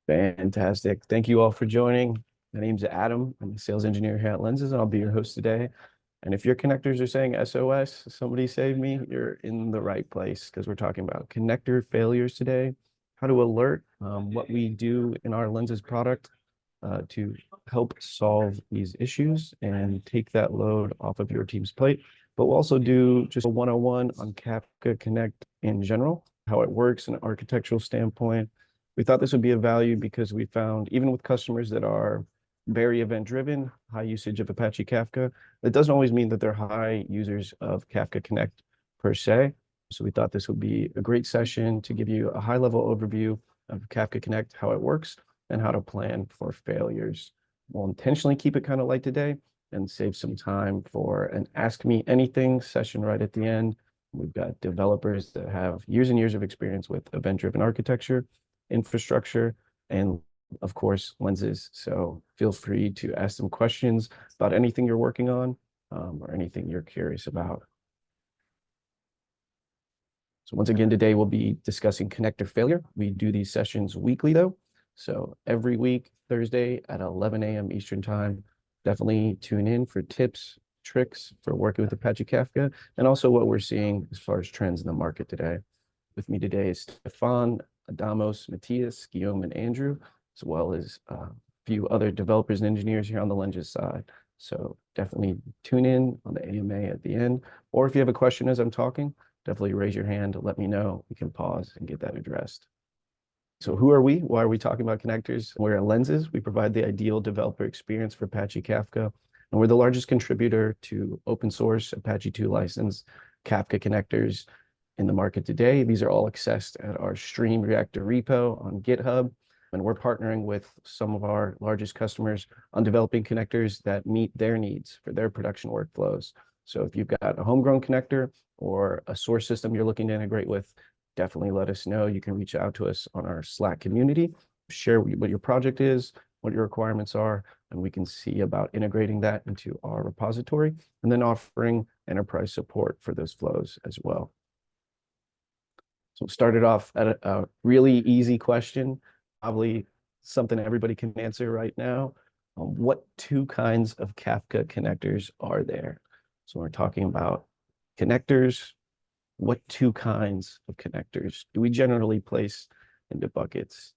Fantastic. Thank you all for joining. My name's Adam. I'm a sales engineer here at Lenses, and I'll be your host today. And if your connectors are saying SOS, somebody save me, you're in the right place because we're talking about connector failures today, how to alert, what we do in our Lenses product to help solve these issues and take that load off of your team's plate. But we'll also do just a 101 on Kafka Connect in general, how it works in an architectural standpoint. We thought this would be of value because we found, even with customers that are very event driven, high usage of Apache Kafka, that doesn't always mean that they're high users of Kafka Connect per se. So we thought this would be a great session to give you a high level overview of Kafka Connect, how it works, and how to plan for failures. We'll intentionally keep it kind of light today and save some time for an Ask Me Anything session right at the end. We've got developers that have years and years of experience with event-driven architecture, infrastructure, and of course, Lenses. So feel free to ask them questions about anything you're working on or anything you're curious about. So once again, today we'll be discussing connector failure. We do these sessions weekly though. So every week, Thursday at 11 a.m. Eastern time, definitely tune in for tips, tricks for working with Apache Kafka, and also what we're seeing as far as trends in the market today. With me today is Stefan, Adamos, Matthias, Guillaume, and Andrew, as well as a few other developers and engineers here on the Lenses side. So definitely tune in on the AMA at the end, or if you have a question as I'm talking, definitely raise your hand, let me know. We can pause and get that addressed. So who are we? Why are we talking about connectors? We're at Lenses. We provide the ideal developer experience for Apache Kafka, and we're the largest contributor to open source Apache 2 license Kafka connectors in the market today. These are all accessed at our Stream Reactor repo on GitHub, and we're partnering with some of our largest customers on developing connectors that meet their needs for their production workflows. So if you've got a homegrown connector or a source system you're looking to integrate with, definitely let us know. You can reach out to us on our Slack community, share what your project is, what your requirements are, and we can see about integrating that into our repository and then offering enterprise support for those flows as well. So started off at a really easy question, probably something everybody can answer right now. What two kinds of Kafka connectors are there? So we're talking about connectors. What two kinds of connectors do we generally place into buckets?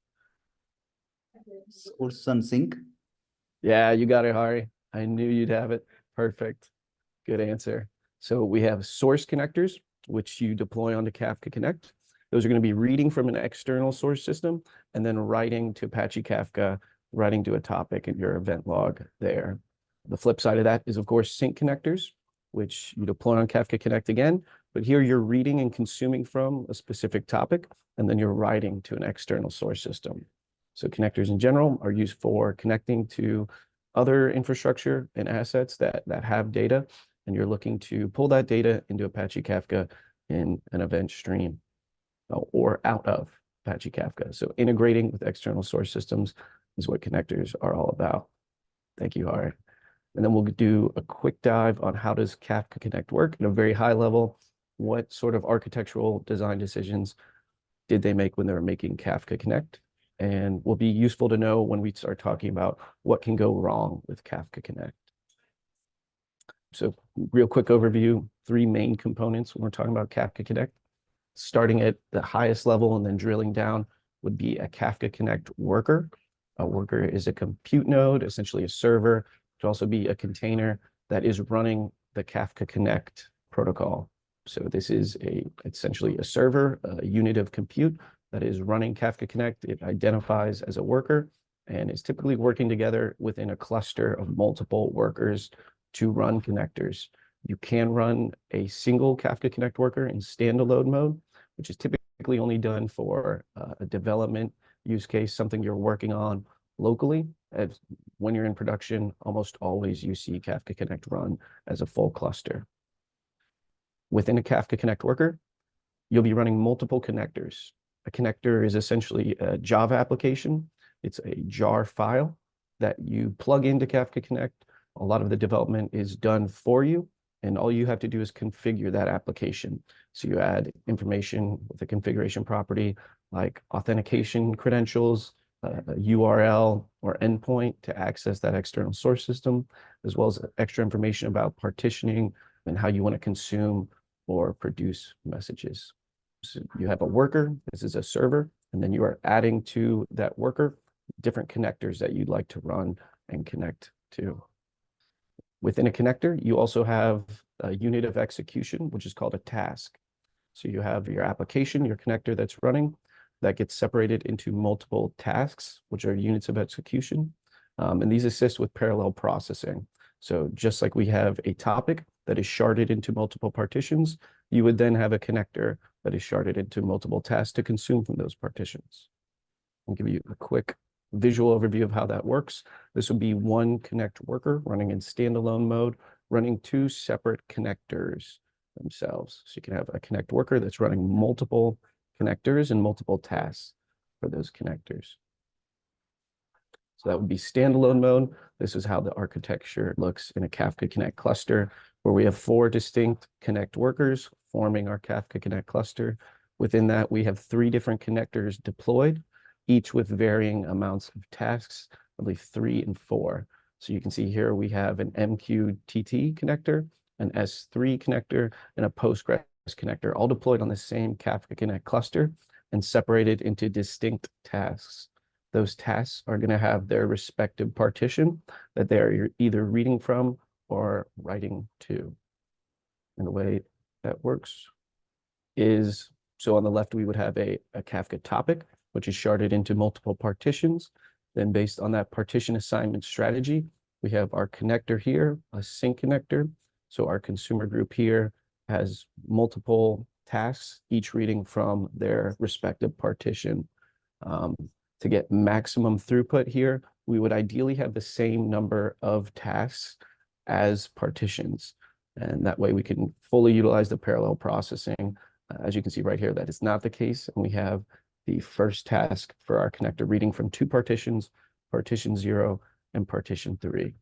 Source and sink. Yeah, you got it, Hari. I knew you'd have it. Perfect. Good answer. So we have source connectors, which you deploy onto Kafka Connect. Those are going to be reading from an external source system and then writing to Apache Kafka, writing to a topic in your event log there. The flip side of that is, of course, sink connectors, which you deploy on Kafka Connect again, but here you're reading and consuming from a specific topic, and then you're writing to an external source system. So connectors in general are used for connecting to other infrastructure and assets that have data, and you're looking to pull that data into Apache Kafka in an event stream or out of Apache Kafka. So integrating with external source systems is what connectors are all about. Thank you, Hari. And then we'll do a quick dive on how does Kafka Connect work at a very high level. What sort of architectural design decisions did they make when they were making Kafka Connect? And will be useful to know when we start talking about what can go wrong with Kafka Connect. So real quick overview, three main components when we're talking about Kafka Connect. Starting at the highest level and then drilling down would be a Kafka Connect worker. A worker is a compute node, essentially a server. It could also be a container that is running the Kafka Connect protocol. So this is essentially a server, a unit of compute that is running Kafka Connect. It identifies as a worker and is typically working together within a cluster of multiple workers to run connectors. You can run a single Kafka Connect worker in standalone mode, which is typically only done for a development use case, something you're working on locally. As when you're in production, almost always you see Kafka Connect run as a full cluster. Within a Kafka Connect worker, you'll be running multiple connectors. A connector is essentially a Java application. It's a jar file that you plug into Kafka Connect. A lot of the development is done for you, and all you have to do is configure that application. So you add information with a configuration property like authentication credentials, URL or endpoint to access that external source system, as well as extra information about partitioning and how you want to consume or produce messages. So you have a worker, this is a server, and then you are adding to that worker different connectors that you'd like to run and connect to. Within a connector, you also have a unit of execution, which is called a task. So you have your application, your connector that's running, that gets separated into multiple tasks, which are units of execution. And these assist with parallel processing. So just like we have a topic that is sharded into multiple partitions, you would then have a connector that is sharded into multiple tasks to consume from those partitions. I'll give you a quick visual overview of how that works. This would be one connect worker running in standalone mode, running two separate connectors themselves. So you can have a connect worker that's running multiple connectors and multiple tasks for those connectors. So that would be standalone mode. This is how the architecture looks in a Kafka Connect cluster, where we have 4 distinct connect workers forming our Kafka Connect cluster. Within that, we have 3 different connectors deployed, each with varying amounts of tasks, I believe 3 and 4. So you can see here we have an MQTT connector, an S3 connector, and a Postgres connector, all deployed on the same Kafka Connect cluster and separated into distinct tasks. Those tasks are going to have their respective partition that they're either reading from or writing to. And the way that works is, so on the left, we would have a Kafka topic, which is sharded into multiple partitions. Then based on that partition assignment strategy, we have our connector here, a sync connector. So our consumer group here has multiple tasks, each reading from their respective partition. To get maximum throughput here, we would ideally have the same number of tasks as partitions. And that way we can fully utilize the parallel processing. As you can see right here, that is not the case. And we have the first task for our connector reading from 2 partitions, partition 0 and partition 3.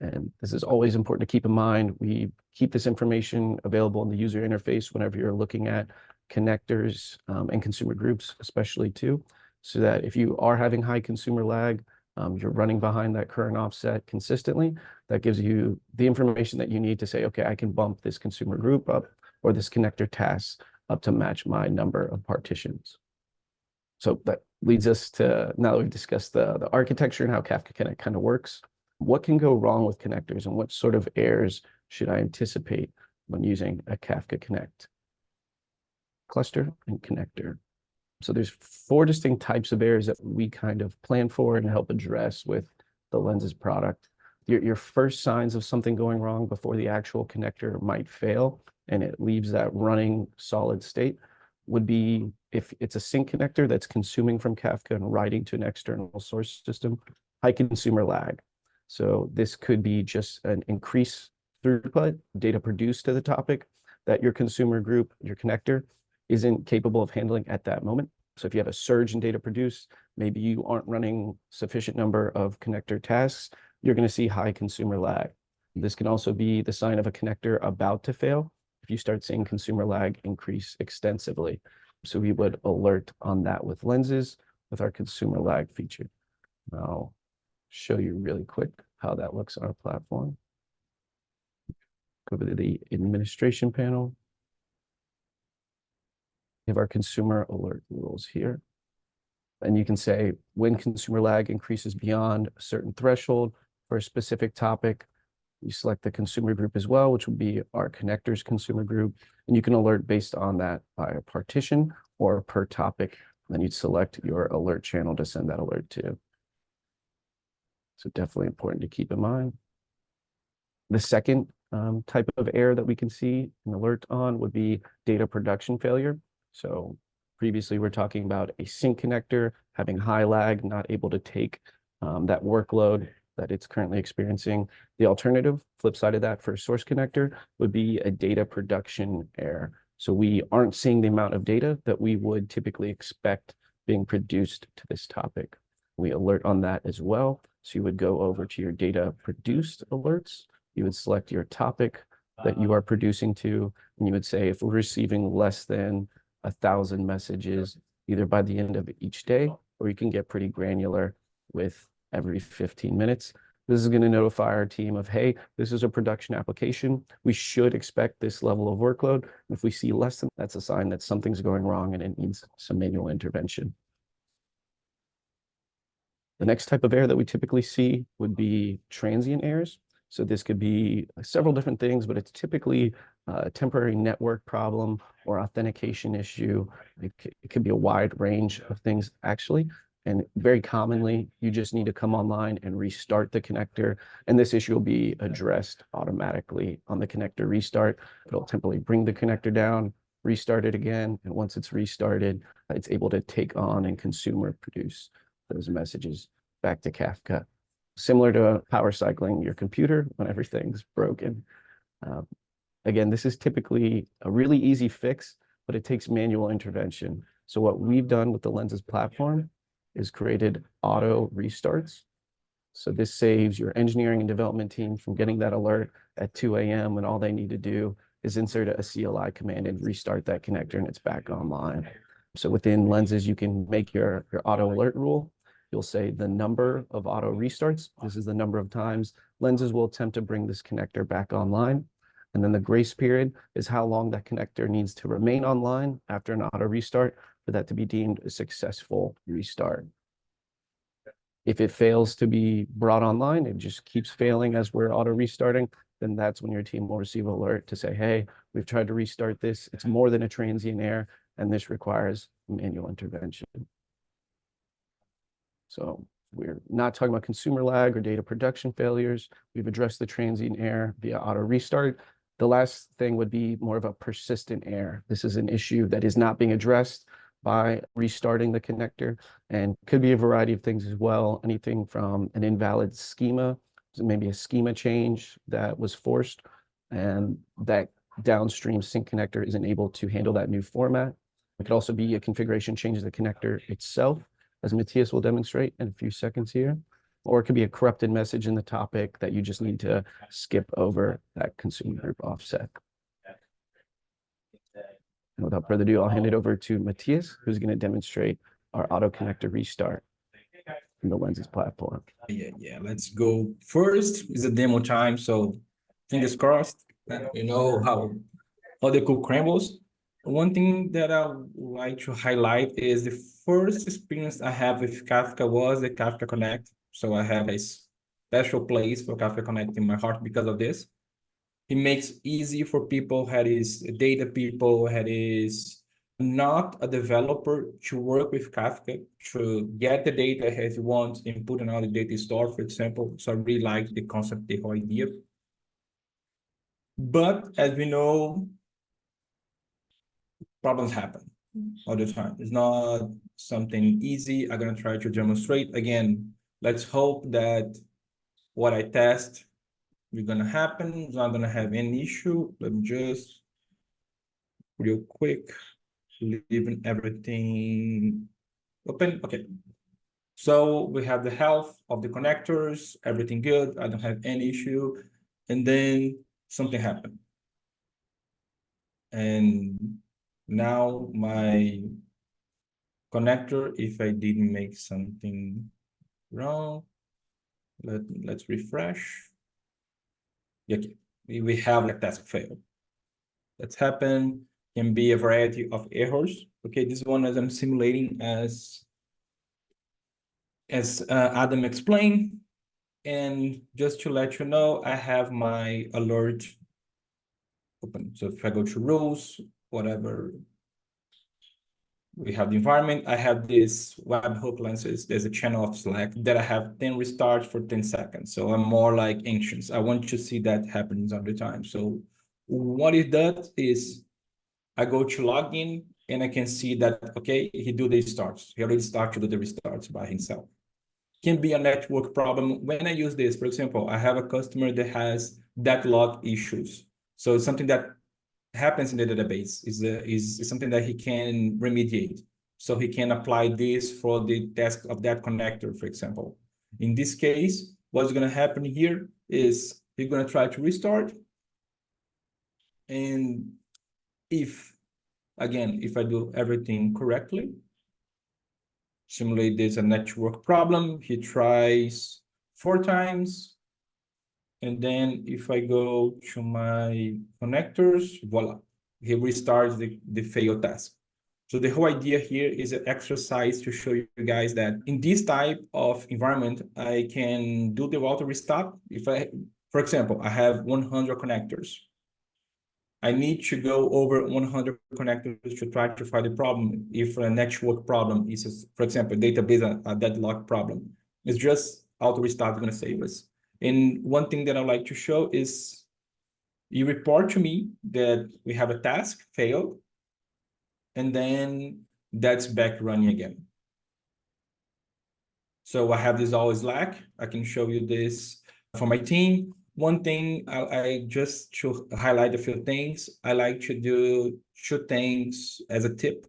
And this is always important to keep in mind. We keep this information available in the user interface whenever you're looking at connectors and consumer groups, especially too, so that if you are having high consumer lag, you're running behind that current offset consistently. That gives you the information that you need to say, okay, I can bump this consumer group up or this connector task up to match my number of partitions. So that leads us to, now that we've discussed the architecture and how Kafka Connect kind of works, what can go wrong with connectors and what sort of errors should I anticipate when using a Kafka Connect cluster and connector? So there's 4 distinct types of errors that we kind of plan for and help address with the Lenses product. Your first signs of something going wrong before the actual connector might fail and it leaves that running solid state would be if it's a sync connector that's consuming from Kafka and writing to an external source system, high consumer lag. So this could be just an increased throughput, data produced to the topic that your consumer group, your connector, isn't capable of handling at that moment. So if you have a surge in data produced, maybe you aren't running sufficient number of connector tasks, you're going to see high consumer lag. This can also be the sign of a connector about to fail if you start seeing consumer lag increase extensively. So we would alert on that with Lenses with our consumer lag feature. I'll show you really quick how that looks on our platform. Go over to the administration panel. We have our consumer alert rules here. And you can say when consumer lag increases beyond a certain threshold for a specific topic, you select the consumer group as well, which would be our connectors consumer group. And you can alert based on that by a partition or per topic. Then you'd select your alert channel to send that alert to. So definitely important to keep in mind. The second type of error that we can see an alert on would be data production failure. So previously we're talking about a sync connector having high lag, not able to take that workload that it's currently experiencing. The alternative, flip side of that for a source connector, would be a data production error. So we aren't seeing the amount of data that we would typically expect being produced to this topic. We alert on that as well. So you would go over to your data produced alerts. You would select your topic that you are producing to, and you would say, if we're receiving less than 1,000 messages, either by the end of each day or you can get pretty granular with every 15 minutes. This is going to notify our team of, hey, this is a production application. We should expect this level of workload. If we see less than, that's a sign that something's going wrong and it needs some manual intervention. The next type of error that we typically see would be transient errors. So this could be several different things, but it's typically a temporary network problem or authentication issue. It could be a wide range of things, actually. And very commonly, you just need to come online and restart the connector. And this issue will be addressed automatically on the connector restart. It'll temporarily bring the connector down, restart it again. And once it's restarted, it's able to take on and consume or produce those messages back to Kafka. Similar to power cycling your computer when everything's broken. Again, this is typically a really easy fix, but it takes manual intervention. So what we've done with the Lenses platform is created auto restarts. So this saves your engineering and development team from getting that alert at 2 a.m. when all they need to do is insert a CLI command and restart that connector and it's back online. So within Lenses, you can make your auto alert rule. You'll say the number of auto restarts. This is the number of times Lenses will attempt to bring this connector back online. And then the grace period is how long that connector needs to remain online after an auto restart for that to be deemed a successful restart. If it fails to be brought online, it just keeps failing as we're auto restarting, then that's when your team will receive an alert to say, hey, we've tried to restart this. It's more than a transient error, and this requires manual intervention. So we're not talking about consumer lag or data production failures. We've addressed the transient error via auto restart. The last thing would be more of a persistent error. This is an issue that is not being addressed by restarting the connector and could be a variety of things as well. Anything from an invalid schema, maybe a schema change that was forced and that downstream sync connector isn't able to handle that new format. It could also be a configuration change of the connector itself, as Matthias will demonstrate in a few seconds here. Or it could be a corrupted message in the topic that you just need to skip over that consumer group offset. And without further ado, I'll hand it over to Matthias, who's going to demonstrate our auto connector restart in the Lenses platform. Yeah, let's go. First is a demo time, so fingers crossed. You know how the code crumbles. One thing that I would like to highlight is the first experience I have with Kafka was the Kafka Connect. So I have a special place for Kafka Connect in my heart because of this. It makes easy for people who is data people, who is not a developer, to work with Kafka, to get the data as you want, input and out the data store, for example. So I really like the concept, the whole idea. But as we know, problems happen all the time. It's not something easy. I'm gonna try to demonstrate. Again, let's hope that what I test is gonna happen. It's not gonna have any issue. Let me just real quick, leaving everything open. Okay. So we have the health of the connectors, everything good. I don't have any issue. And then something happened. And now my connector, if I didn't make something wrong, let's refresh. Okay, we have a task failed. That's happened. Can be a variety of errors. Okay, this one as I'm simulating as Adam explained. And just to let you know, I have my alert open. So if I go to rules, whatever, we have the environment. I have this webhook Lenses. There's a channel of Slack that I have 10 restarts for 10 seconds. So I'm more like anxious. I want to see that happens all the time. So what it does is I go to login and I can see that, okay, he do the starts. He already started to do the restarts by himself. Can be a network problem. When I use this, for example, I have a customer that has deadlock issues. So it's something that happens in the database is something that he can remediate. So he can apply this for the task of that connector, for example. In this case, what's going to happen here is he's going to try to restart. And if I do everything correctly, simulate this a network problem. He tries 4 times. And then if I go to my connectors, voila, he restarts the failed task. So the whole idea here is an exercise to show you guys that in this type of environment, I can do the auto restart. If for example, I have 100 connectors. I need to go over 100 connectors to try to find the problem. If a network problem is, for example, database a deadlock problem, it's just auto restart going to save us. And one thing that I like to show is you report to me that we have a task failed, and then that's back running again. So I have this all Slack. I can show you this for my team. One thing I just to highlight a few things. I like to do 2 things as a tip.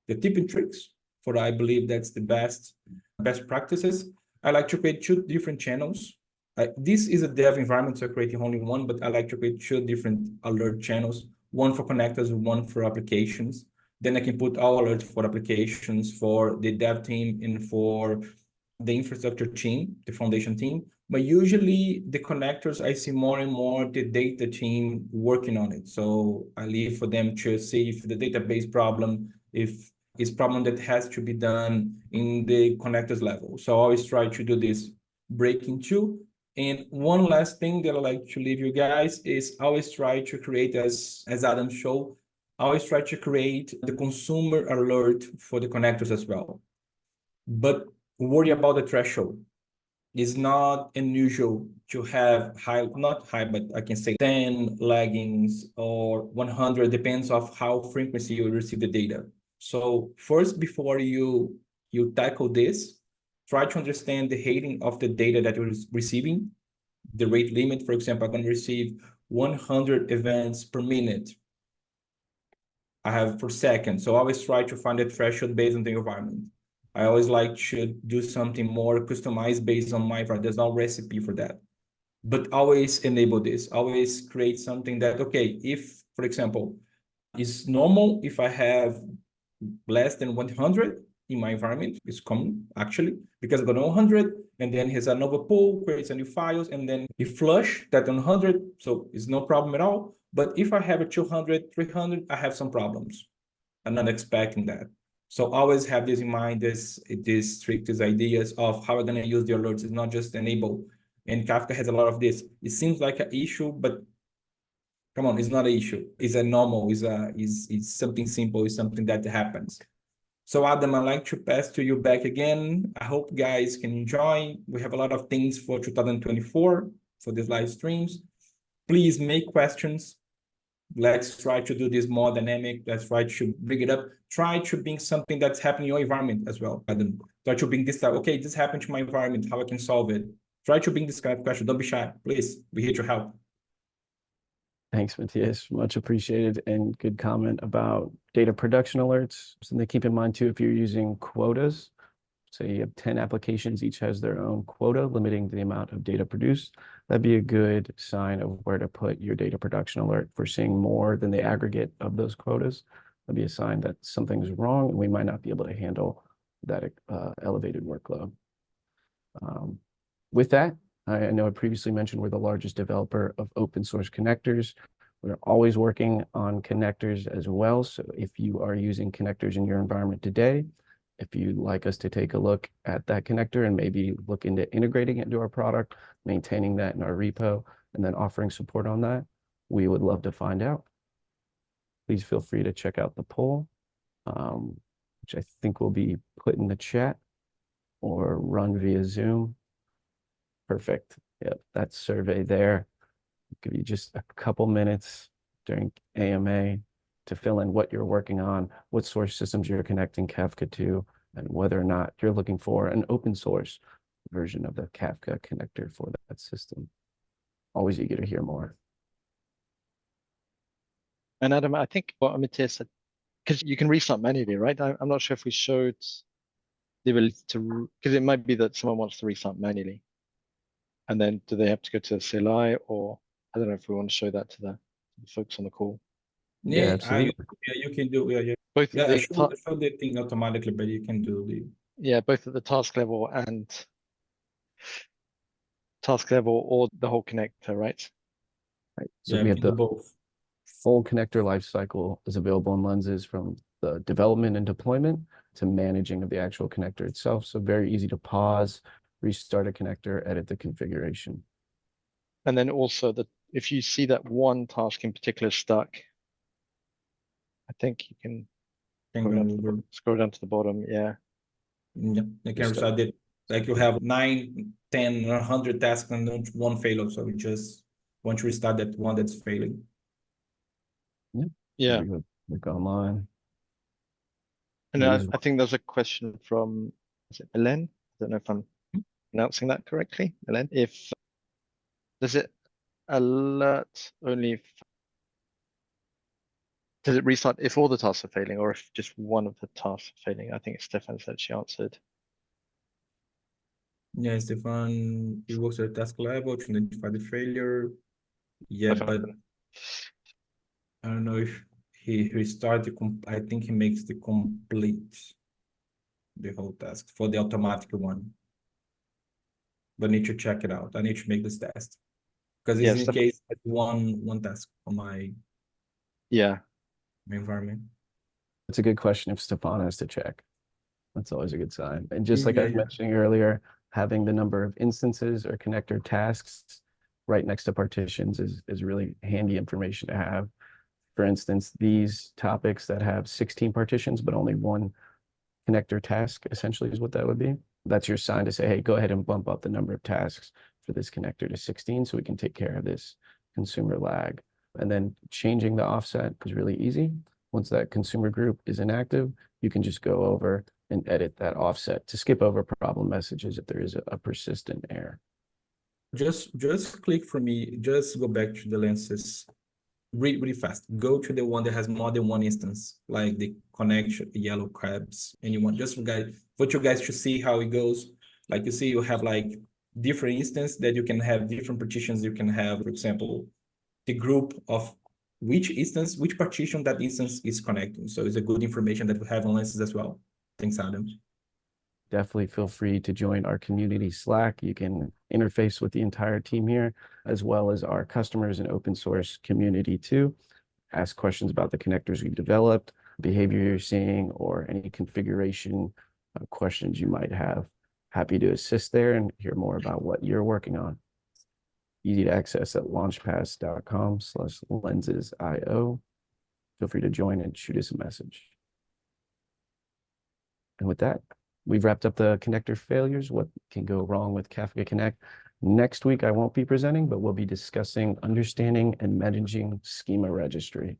The tip and tricks for I believe that's the best practices. I like to create 2 different channels. This is a dev environment, so creating only one, but I like to create 2 different alert channels, one for connectors, one for applications. Then I can put all alerts for applications for the dev team and for the infrastructure team, the foundation team. But usually the connectors, I see more and more the data team working on it. So I leave for them to see if the database problem, if it's problem that has to be done in the connectors level. So I always try to do this breaking two. And one last thing that I like to leave you guys is always try to create, as Adam showed, I always try to create the consumer alert for the connectors as well. But worry about the threshold. It's not unusual to have not high, but I can say 10 laggings or 100, depends of how frequency you receive the data. So first, before you tackle this, try to understand the rating of the data that you're receiving. The rate limit, for example, I'm going to receive 100 events per minute. I have per second. So I always try to find a threshold based on the environment. I always like to do something more customized based on my environment. There's no recipe for that. But always enable this. Always create something that, okay, if, for example, it's normal if I have less than 100 in my environment. It's common, actually, because I got 100, and then here's another pool, creates a new files, and then you flush that 100, so it's no problem at all. But if I have a 200, 300, I have some problems. I'm not expecting that. So always have this in mind, these tricks, ideas of how we're going to use the alerts. It's not just enable. And Kafka has a lot of this. It seems like an issue, but come on, it's not an issue. It's a normal, it's something simple, it's something that happens. So Adam, I'd like to pass to you back again. I hope guys can enjoy. We have a lot of things for 2024 for these live streams. Please make questions. Let's try to do this more dynamic. Let's try to bring it up. Try to bring something that's happening in your environment as well, Adam. Try to bring this type. Okay, this happened to my environment. How I can solve it? Try to bring this kind of question. Don't be shy. Please, we're here to help. Thanks, Matthias. Much appreciated, and good comment about data production alerts. Something to keep in mind too, if you're using quotas, say you have 10 applications, each has their own quota, limiting the amount of data produced. That'd be a good sign of where to put your data production alert. If we're seeing more than the aggregate of those quotas, that'd be a sign that something's wrong and we might not be able to handle that elevated workload. With that, I know I previously mentioned we're the largest developer of open source connectors. We're always working on connectors as well. So if you are using connectors in your environment today, if you'd like us to take a look at that connector and maybe look into integrating it into our product, maintaining that in our repo, and then offering support on that, we would love to find out. Please feel free to check out the poll, which I think will be put in the chat or run via Zoom. Perfect. Yep, that survey there. Give you just a couple minutes during AMA to fill in what you're working on, what source systems you're connecting Kafka to, and whether or not you're looking for an open source version of the Kafka connector for that system. Always eager to hear more. And Adam, I think what Matthias said, because you can restart manually, right? I'm not sure if we showed the ability to, because it might be that someone wants to restart manually. And then do they have to go to the CLI, or I don't know if we want to show that to the folks on the call. Yeah, absolutely. You can do. Both I showed the thing automatically, but you can do the. Yeah, both at the task level or the whole connector, right? Right. So Yeah, we I have think the both. full connector lifecycle is available in Lenses, from the development and deployment to managing of the actual connector itself. So very easy to pause, restart a connector, edit the configuration. And then also if you see that one task in particular stuck, I think you can scroll down to the bottom. Yeah. Yeah, you can Restart. restart it. Like you have 9, 10, or 100 tasks and then one failure. So you just want to restart that one that's failing. Yeah. Click online. And Here's I think there's a question from, is it Elen? I don't know if I'm pronouncing that correctly. Elen, does it alert only if, does it restart if all the tasks are failing or if just one of the tasks are failing? I think Stefan said she answered. Yeah, Stefan, he works at task level to identify the failure. Yeah, but I don't know if he restarts I think he makes the complete the whole task for the automatic one. But need to check it out. I need to make this test. Because it's in case one task on my environment. It's a good question if Stefan has to check. That's always a good sign. And just like I was Yeah. mentioning earlier, having the number of instances or connector tasks right next to partitions is really handy information to have. For instance, these topics that have 16 partitions, but only one connector task essentially is what that would be. That's your sign to say, hey, go ahead and bump up the number of tasks for this connector to 16 so we can take care of this consumer lag. And then changing the offset is really easy. Once that consumer group is inactive, you can just go over and edit that offset to skip over problem messages if there is a persistent error. Just click for me, just go back to the lenses really fast. Go to the one that has more than one instance, like the connection, the yellow crabs, anyone. Just for you guys to see how it goes. Like you see, you have like different instances that you can have different partitions. You can have, for example, the group of which partition that instance is connecting. So it's a good information that we have on lenses as well. Thanks, Adam. Definitely feel free to join our community Slack. You can interface with the entire team here, as well as our customers and open source community too. Ask questions about the connectors we've developed, behavior you're seeing, or any configuration questions you might have. Happy to assist there and hear more about what you're working on. Easy to access at launchpass.com/lensesio. Feel free to join and shoot us a message. And with that, we've wrapped up the connector failures, what can go wrong with Kafka Connect. Next week, I won't be presenting, but we'll be discussing understanding and managing schema registry.